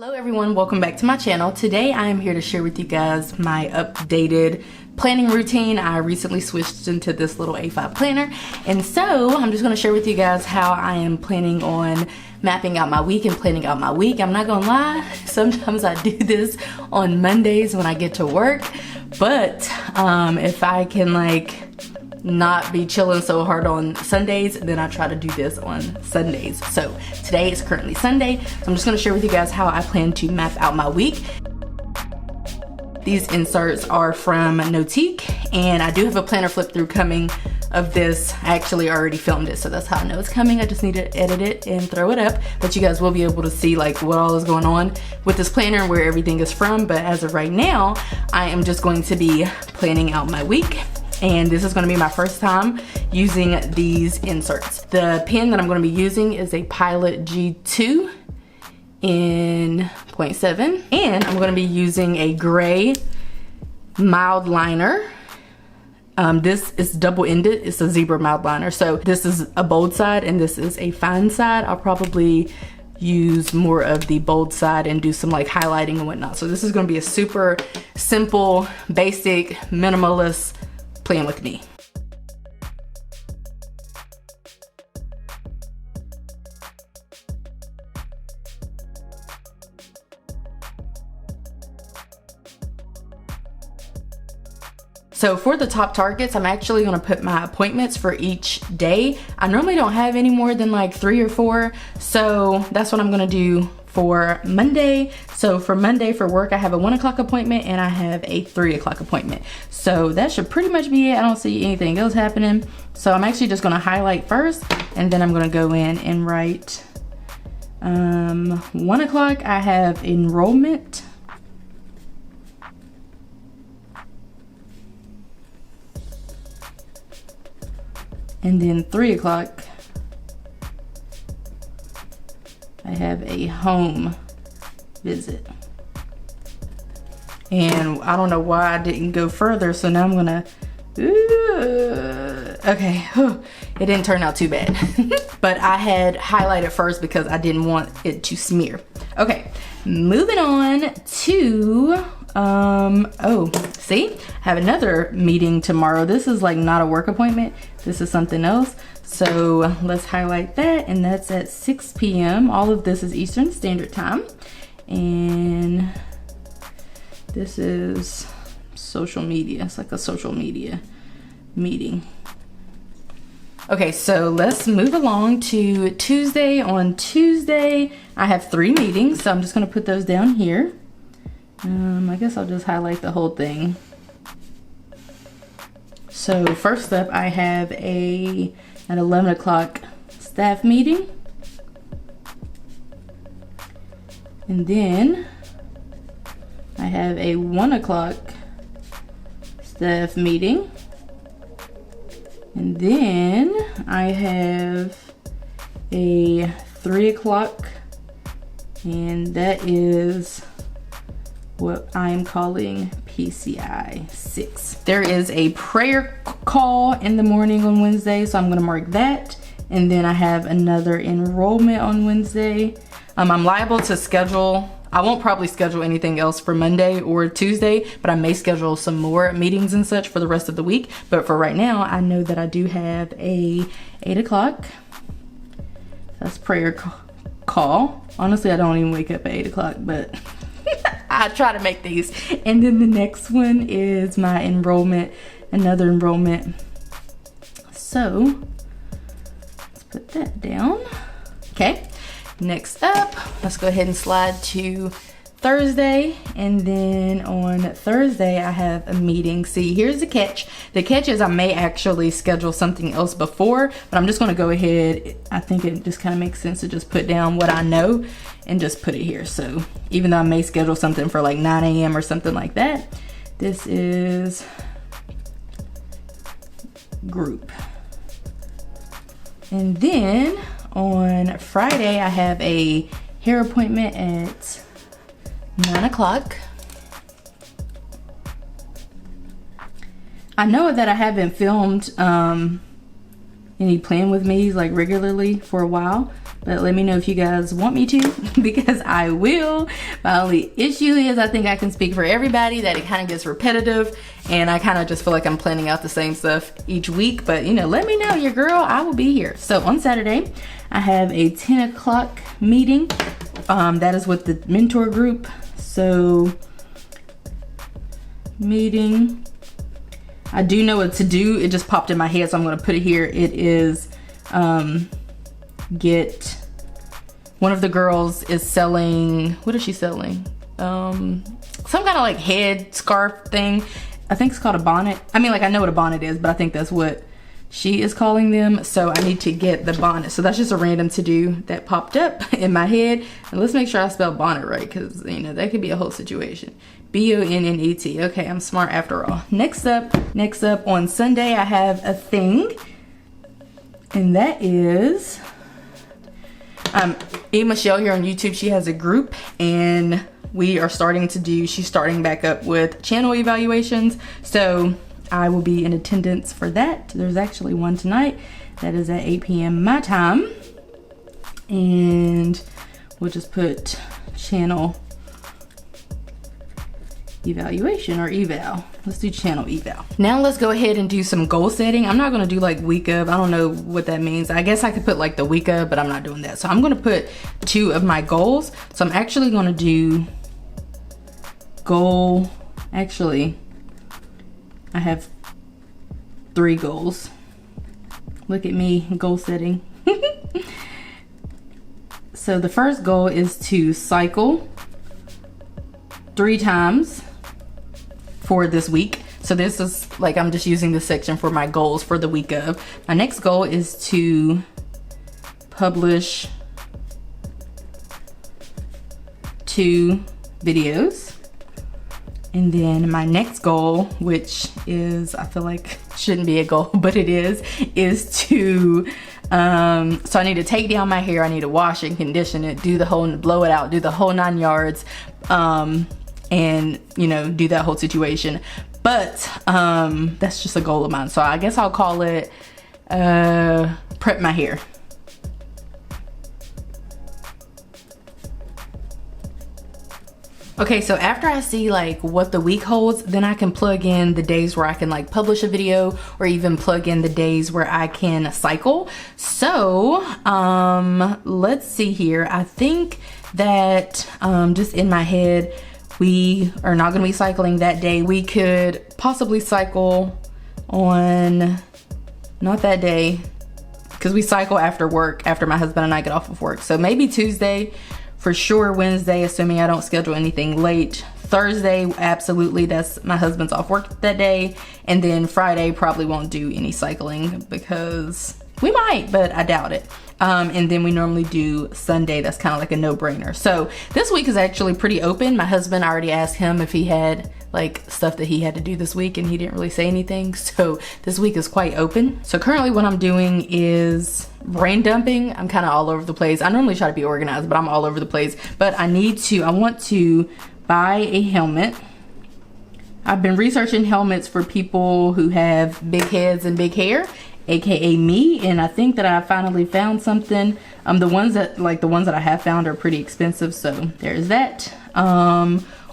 Hello everyone, welcome back to my channel. Today I am here to share with you guys my updated planning routine. I recently switched into this little A5 planner, and so I'm just going to share with you guys how I am planning on mapping out my week and planning out my week. I'm not gonna lie, sometimes I do this on Mondays when I get to work, but if I can not be chilling so hard on Sundays, then I try to do this on Sundays. So today is currently Sunday, so I'm just going to share with you guys how I plan to map out my week. These inserts are from Notiq, and I do have a planner flip through coming of this. I actually already filmed it, so that's how I know it's coming. I just need to edit it and throw it up, but you guys will be able to see what all is going on with this planner and where everything is from. But as of right now, I am just going to be planning out my week. And this is going to be my first time using these inserts. The pen that I'm going to be using is a Pilot G2 in 0.7, and I'm going to be using a gray Mildliner. This is double-ended. It's a zebra Mildliner. So this is a bold side and this is a fine side. I'll probably use more of the bold side and do some highlighting and whatnot. So this is going to be a super simple, basic, minimalist plan with me. So for the top targets, I'm actually gonna put my appointments for each day. I normally don't have any more than 3 or 4, so that's what I'm gonna do for Monday. So for Monday for work, I have a 1 o'clock appointment and I have a 3 o'clock appointment. So that should pretty much be it. I don't see anything else happening. So I'm actually just gonna highlight first, and then I'm gonna go in and write 1 o'clock, I have enrollment. And then 3 o'clock, I have a home visit. And I don't know why I didn't go further, so now I'm gonna, okay, it didn't turn out too bad. But I had highlighted first because I didn't want it to smear. Okay, moving on to, oh, see, I have another meeting tomorrow. This is not a work appointment. This is something else. So let's highlight that, and that's at 6 p.m. All of this is Eastern Standard Time. And this is social media. It's like a social media meeting. Okay, so let's move along to Tuesday. On Tuesday, I have 3 meetings, so I'm just gonna put those down here. I guess I'll just highlight the whole thing. So first up, I have an 11 o'clock staff meeting. And then I have a 1 o'clock staff meeting. And then I have a 3 o'clock, and that is what I'm calling PCI 6. There is a prayer call in the morning on Wednesday, so I'm gonna mark that. And then I have another enrollment on Wednesday. I'm liable to schedule, I won't probably schedule anything else for Monday or Tuesday, but I may schedule some more meetings and such for the rest of the week. But for right now, I know that I do have a 8 o'clock. That's prayer call. Honestly, I don't even wake up at 8 o'clock, but I try to make these. And then the next one is my enrollment, another enrollment. So let's put that down. Okay, next up, let's go ahead and slide to Thursday. And then on Thursday, I have a meeting. See, here's the catch. The catch is I may actually schedule something else before, but I'm just gonna go ahead. I think it just kind of makes sense to just put down what I know and just put it here. So even though I may schedule something for 9 a.m. or something like that, this is group. And then on Friday, I have a hair appointment at 9 o'clock. I know that I haven't filmed any plan with me's regularly for a while, but let me know if you guys want me to, because I will. My only issue is I think I can speak for everybody that it kind of gets repetitive, and I kind of just feel like I'm planning out the same stuff each week. But you know, let me know, your girl, I will be here. So on Saturday, I have a 10 o'clock meeting. That is with the mentor group. So meeting, I do know what to do. It just popped in my head, so I'm gonna put it here. It is get, one of the girls is selling, what is she selling? Some kind of like head scarf thing. I think it's called a bonnet. I mean, like, I know what a bonnet is, but I think that's what she is calling them. So I need to get the bonnet. So that's just a random to do that popped up in my head. And let's make sure I spell bonnet right, because you know that could be a whole situation. B-O-N-N-E-T. Okay, I'm smart after all. Next up on Sunday, I have a thing, and that is Michelle here on YouTube. She has a group, and we are starting to do, she's starting back up with channel evaluations. So I will be in attendance for that. There's actually one tonight that is at 8 p.m. my time, and we'll just put channel evaluation or eval. Let's do channel eval. Now let's go ahead and do some goal setting. I'm not gonna do like week of, I don't know what that means. I guess I could put like the week of, but I'm not doing that. So I'm gonna put 2 of my goals. So I'm actually gonna do goal, actually I have 3 goals. Look at me, goal setting. So the first goal is to cycle 3 times for this week. So this is like, I'm just using this section for my goals for the week of. My next goal is to publish 2 videos. And then my next goal, which is, I feel like shouldn't be a goal, but it is to, so I need to take down my hair, I need to wash and condition it, do the whole, blow it out, do the whole 9 yards, and you know, do that whole situation. But that's just a goal of mine. So I guess I'll call it prep my hair. Okay, so after I see like what the week holds, then I can plug in the days where I can like publish a video, or even plug in the days where I can cycle. So let's see here. I think that just in my head, we are not gonna be cycling that day. We could possibly cycle on, not that day, because we cycle after work, after my husband and I get off of work. So maybe Tuesday, for sure Wednesday, assuming I don't schedule anything late. Thursday, absolutely, that's my husband's off work that day. And then Friday, probably won't do any cycling, because we might, but I doubt it. And then we normally do Sunday. That's kind of like a no-brainer. So this week is actually pretty open. My husband, I already asked him if he had like stuff that he had to do this week, and he didn't really say anything. So this week is quite open. So currently what I'm doing is brain dumping. I'm kind of all over the place. I normally try to be organized, but I'm all over the place. But I want to buy a helmet. I've been researching helmets for people who have big heads and big hair, aka me, and I think that I finally found something. The ones that I have found are pretty expensive, so there's that.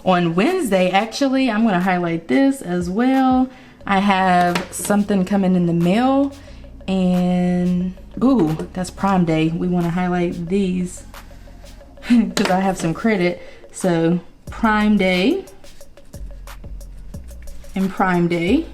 On Wednesday, actually, I'm gonna highlight this as well. I have something coming in the mail, and ooh, that's Prime Day. We wanna highlight these because I have some credit. So Prime Day and Prime Day.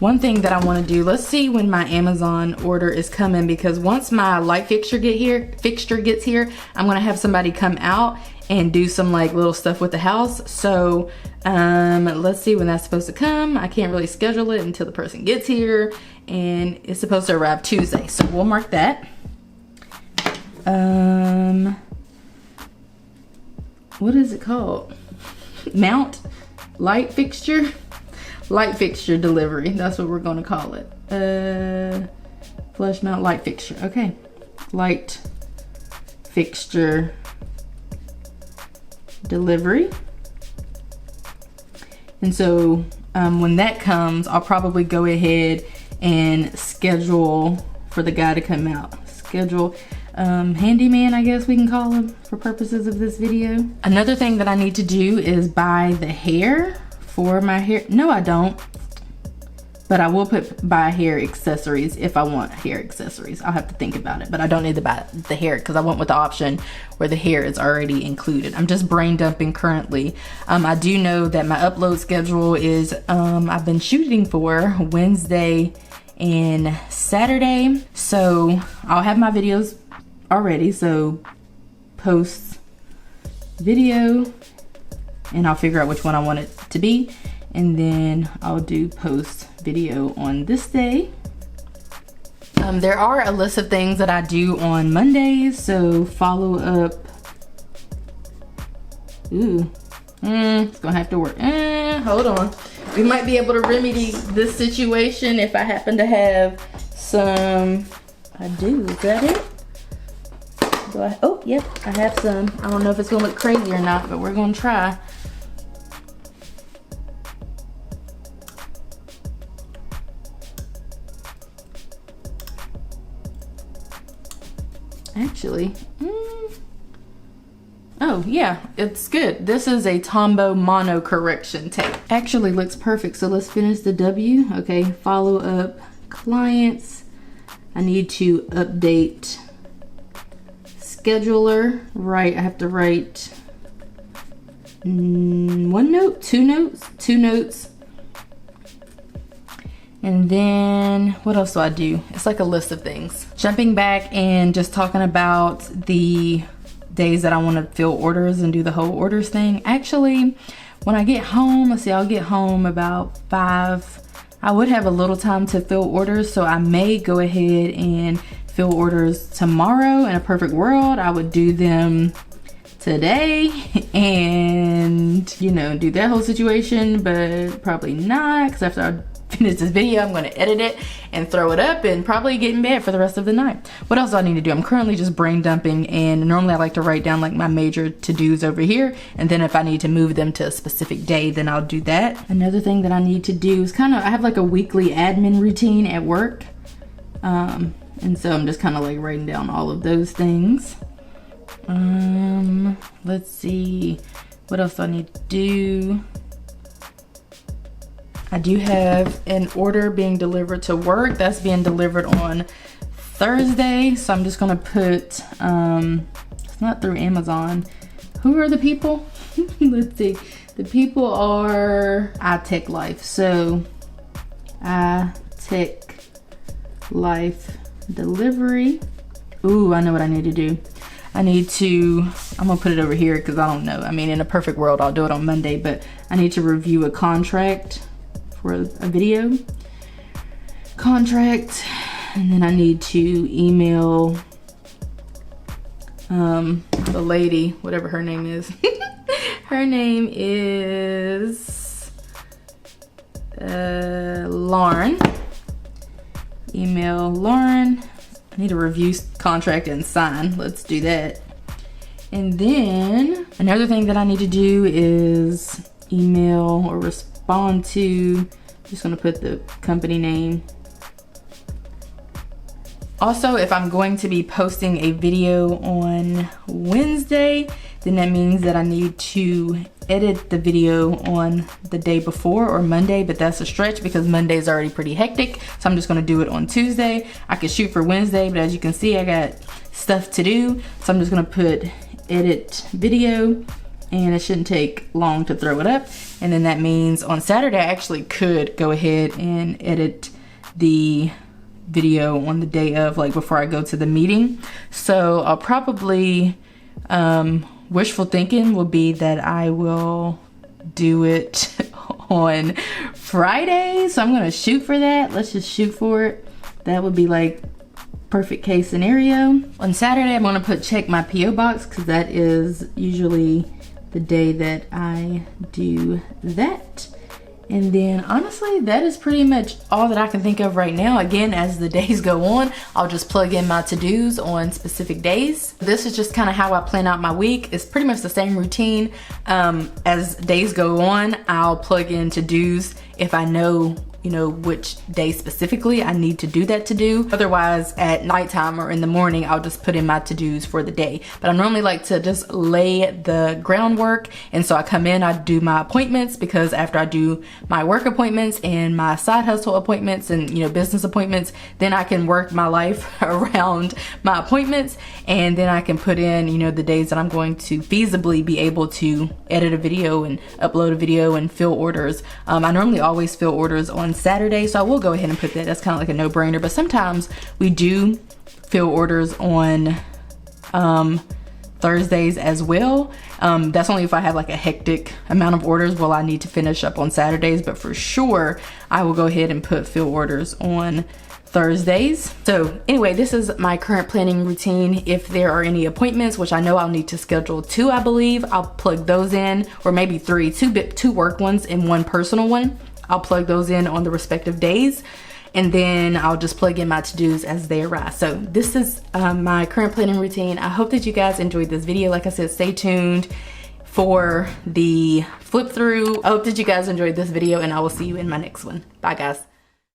One thing that I want to do, let's see when my Amazon order is coming, because once my light fixture gets here, I'm gonna have somebody come out and do some like little stuff with the house. So let's see when that's supposed to come. I can't really schedule it until the person gets here, and it's supposed to arrive Tuesday. So we'll mark that. What is it called? Mount light fixture. Light fixture delivery, that's what we're gonna call it. Flush mount light fixture, okay. Light fixture delivery. And so when that comes, I'll probably go ahead and schedule for the guy to come out. Schedule handyman, I guess we can call him for purposes of this video. Another thing that I need to do is buy the hair for my hair. No, I don't. But I will buy hair accessories if I want hair accessories. I'll have to think about it, but I don't need to buy the hair because I went with the option where the hair is already included. I'm just brain dumping currently. I do know that my upload schedule is, I've been shooting for Wednesday and Saturday. So I'll have my videos already. So post video and I'll figure out which one I want it to be. And then I'll do post video on this day. There are a list of things that I do on Mondays, so follow up. Ooh, it's gonna have to work. Hold on. We might be able to remedy this situation if I happen to have some. I do, is that it? Oh, yep, I have some. I don't know if it's gonna look crazy or not, but we're gonna try. Actually, oh yeah, it's good. This is a Tombow mono correction tape. Actually looks perfect, so let's finish the W. Okay, follow up clients. I need to update scheduler. Right, I have to write one note, two notes. And then what else do I do? It's like a list of things. Jumping back and just talking about the days that I want to fill orders and do the whole orders thing. Actually, when I get home, let's see, I'll get home about 5. I would have a little time to fill orders, so I may go ahead and fill orders tomorrow. In a perfect world, I would do them today and, you know, do that whole situation, but probably not, because after I finish this video, I'm going to edit it and throw it up and probably get in bed for the rest of the night. What else do I need to do? I'm currently just brain dumping, and normally I like to write down like my major to-dos over here, and then if I need to move them to a specific day, then I'll do that. Another thing that I need to do is I have like a weekly admin routine at work, and so I'm just kind of like writing down all of those things. Let's see, what else do I need to do? I do have an order being delivered to work. That's being delivered on Thursday. So I'm just gonna put, it's not through Amazon. Who are the people? Let's see. The people are iTech Life. So iTech Life delivery. Ooh, I know what I need to do. I'm gonna put it over here because I don't know. I mean, in a perfect world, I'll do it on Monday, but I need to review a contract for a video contract, and then I need to email the lady, whatever her name is. Her name is Lauren. Email Lauren. I need to review contract and sign. Let's do that. And then another thing that I need to do is email or respond to, just gonna put the company name. Also, if I'm going to be posting a video on Wednesday, then that means that I need to edit the video on the day before or Monday, but that's a stretch because Monday is already pretty hectic. So I'm just gonna do it on Tuesday. I could shoot for Wednesday, but as you can see, I got stuff to do. So I'm just gonna put edit video, and it shouldn't take long to throw it up. And then that means on Saturday, I actually could go ahead and edit the video on the day of, like before I go to the meeting. So I'll probably, wishful thinking will be that I will do it on Friday. So I'm gonna shoot for that. Let's just shoot for it. That would be like perfect case scenario. On Saturday, I'm gonna check my PO box because that is usually the day that I do that. And then honestly, that is pretty much all that I can think of right now. Again, as the days go on, I'll just plug in my to-dos on specific days. This is just kind of how I plan out my week. It's pretty much the same routine. As days go on, I'll plug in to-dos if I know you know, which day specifically I need to do that to do. Otherwise, at nighttime or in the morning, I'll just put in my to-dos for the day. But I normally like to just lay the groundwork. And so I come in, I do my appointments, because after I do my work appointments and my side hustle appointments and, you know, business appointments, then I can work my life around my appointments. And then I can put in, you know, the days that I'm going to feasibly be able to edit a video and upload a video and fill orders. I normally always fill orders on Saturday, so I will go ahead and put that. That's kind of like a no-brainer. But sometimes we do fill orders on Thursdays as well. That's only if I have like a hectic amount of orders. Well, I need to finish up on Saturdays, but for sure I will go ahead and put fill orders on Thursdays. So anyway, this is my current planning routine. If there are any appointments, which I know I'll need to schedule 2, I believe, I'll plug those in, or maybe 3, 2 work ones and 1 personal one. I'll plug those in on the respective days, and then I'll just plug in my to-dos as they arise. So this is my current planning routine. I hope that you guys enjoyed this video. Like I said, stay tuned for the flip through. I hope that you guys enjoyed this video, and I will see you in my next one. Bye guys.